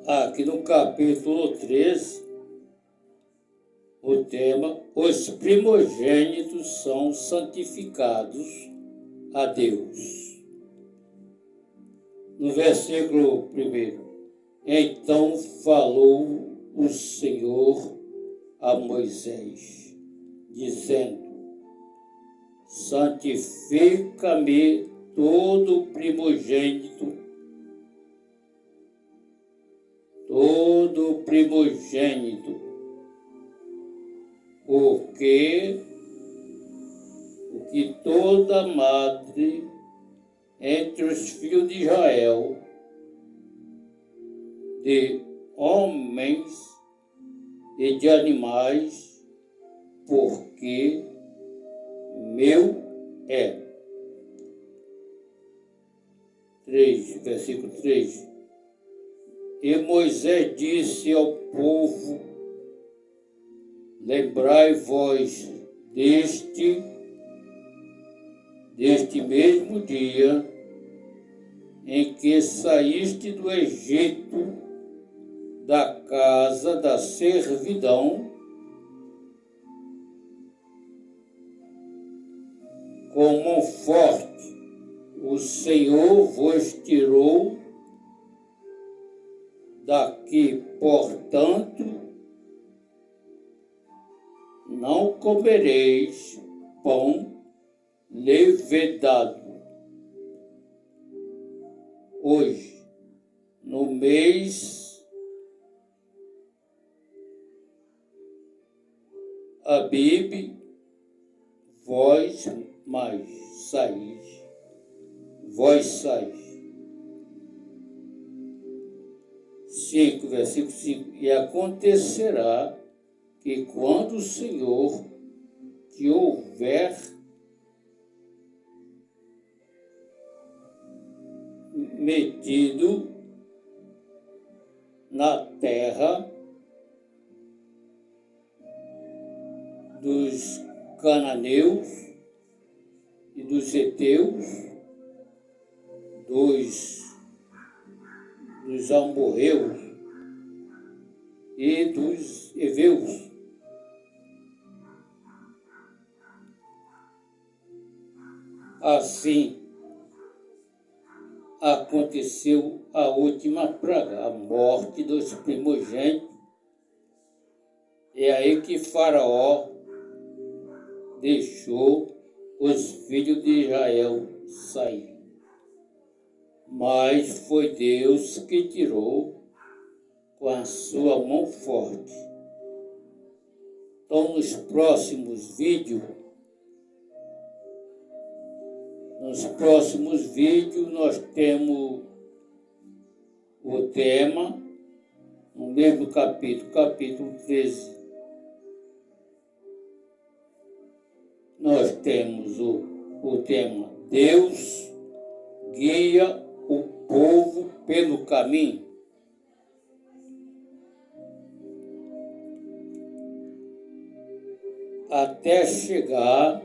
Aqui no capítulo 13, o tema: os primogênitos são santificados a Deus. No versículo 1: então falou o Senhor a Moisés, dizendo: santifica-me todo primogênito, o que toda madre entre os filhos de Israel, de homens e de animais, porque meu é. 3, versículo 3. E Moisés disse ao povo: lembrai-vos deste mesmo dia em que saíste do Egito, da casa da servidão, com mão forte, o Senhor vos tirou daqui, portanto, não comereis pão levedado. Hoje, no mês Abib, vós sais. 5, versículo 5. E acontecerá que quando o Senhor te houver metido na terra dos cananeus e dos heteus, dos amorreus e dos heveus, assim aconteceu a última praga, a morte dos primogênitos. É aí que Faraó deixou os filhos de Israel sair. Mas foi Deus que tirou com a sua mão forte. Então, nos próximos vídeos, nós temos o tema, no mesmo capítulo 13. Nós temos o tema Deus guia o povo pelo caminho. Até chegar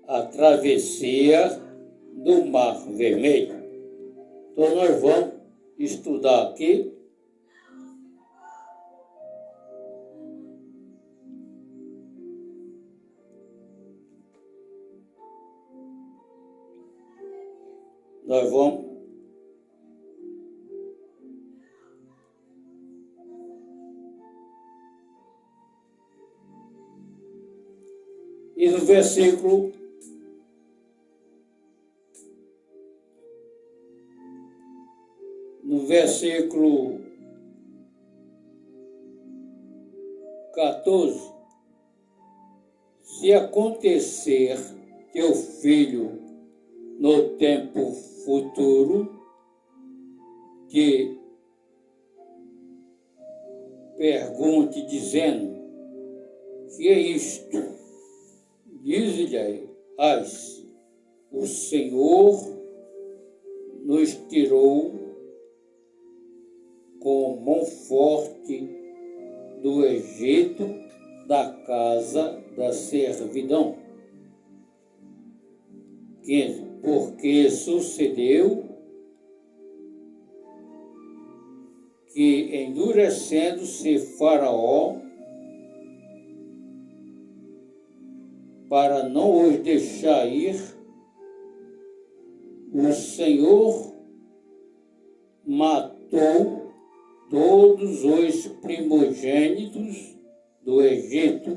à travessia do Mar Vermelho. Então nós vamos estudar aqui e no versículo 14, se acontecer teu filho no tempo futuro que pergunte dizendo, que é isto? Diz-lhe, o Senhor nos tirou com mão forte do Egito, da casa da servidão. 15. Porque sucedeu que, endurecendo-se Faraó, para não os deixar ir, o Senhor matou todos os primogênitos do Egito,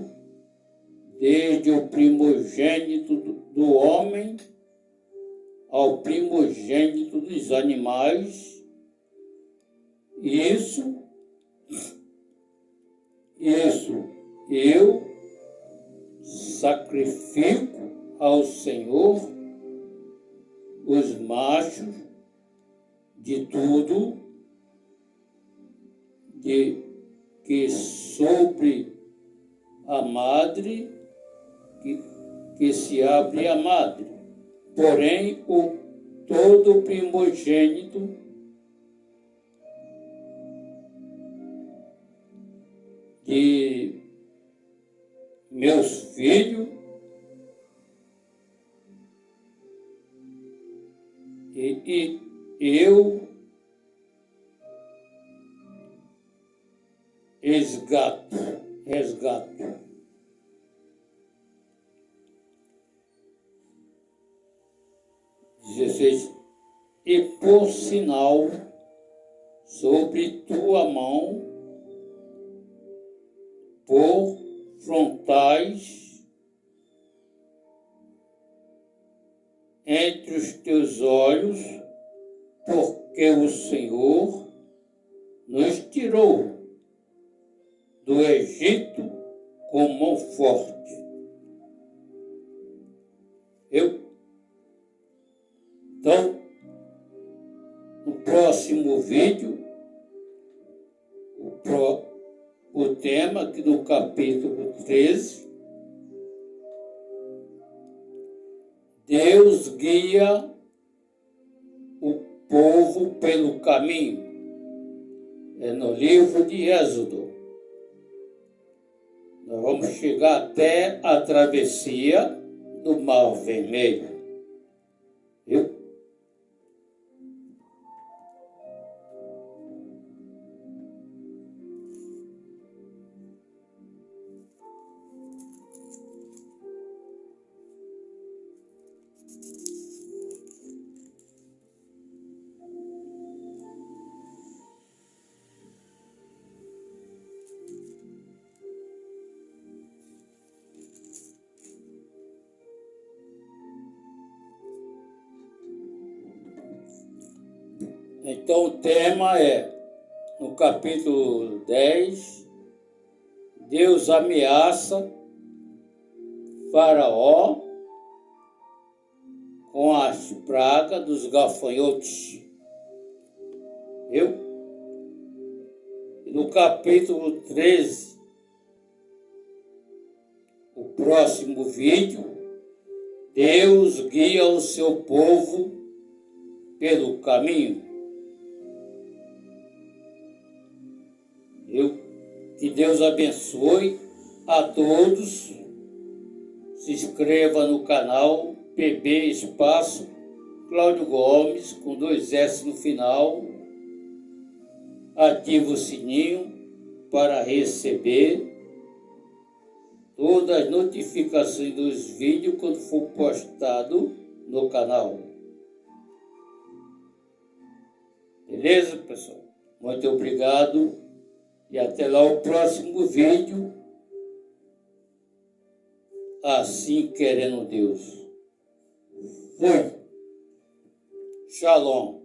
desde o primogênito do homem ao primogênito dos animais. Isso eu sacrifico ao Senhor os machos de tudo que sobre a madre, que se abre a madre. Porém, todo primogênito de meus filhos e eu resgato. 16. por sinal sobre tua mão, por frontais entre os teus olhos, porque o Senhor nos tirou do Egito com mão forte. Então, no próximo vídeo, o tema aqui do capítulo 13, Deus guia o povo pelo caminho. É no livro de Êxodo. Nós vamos chegar até a travessia do Mar Vermelho. Viu? Então o tema é, no capítulo 10, Deus ameaça Faraó com as pragas dos gafanhotos. Viu? E no capítulo 13, o próximo vídeo, Deus guia o seu povo pelo caminho. Que Deus abençoe a todos. Se inscreva no canal PB Espaço Cláudio Gomes, com 2 S no final. Ative o sininho para receber todas as notificações dos vídeos quando for postado no canal. Beleza, pessoal? Muito obrigado. E até lá o próximo vídeo, assim querendo Deus. Fui. Shalom.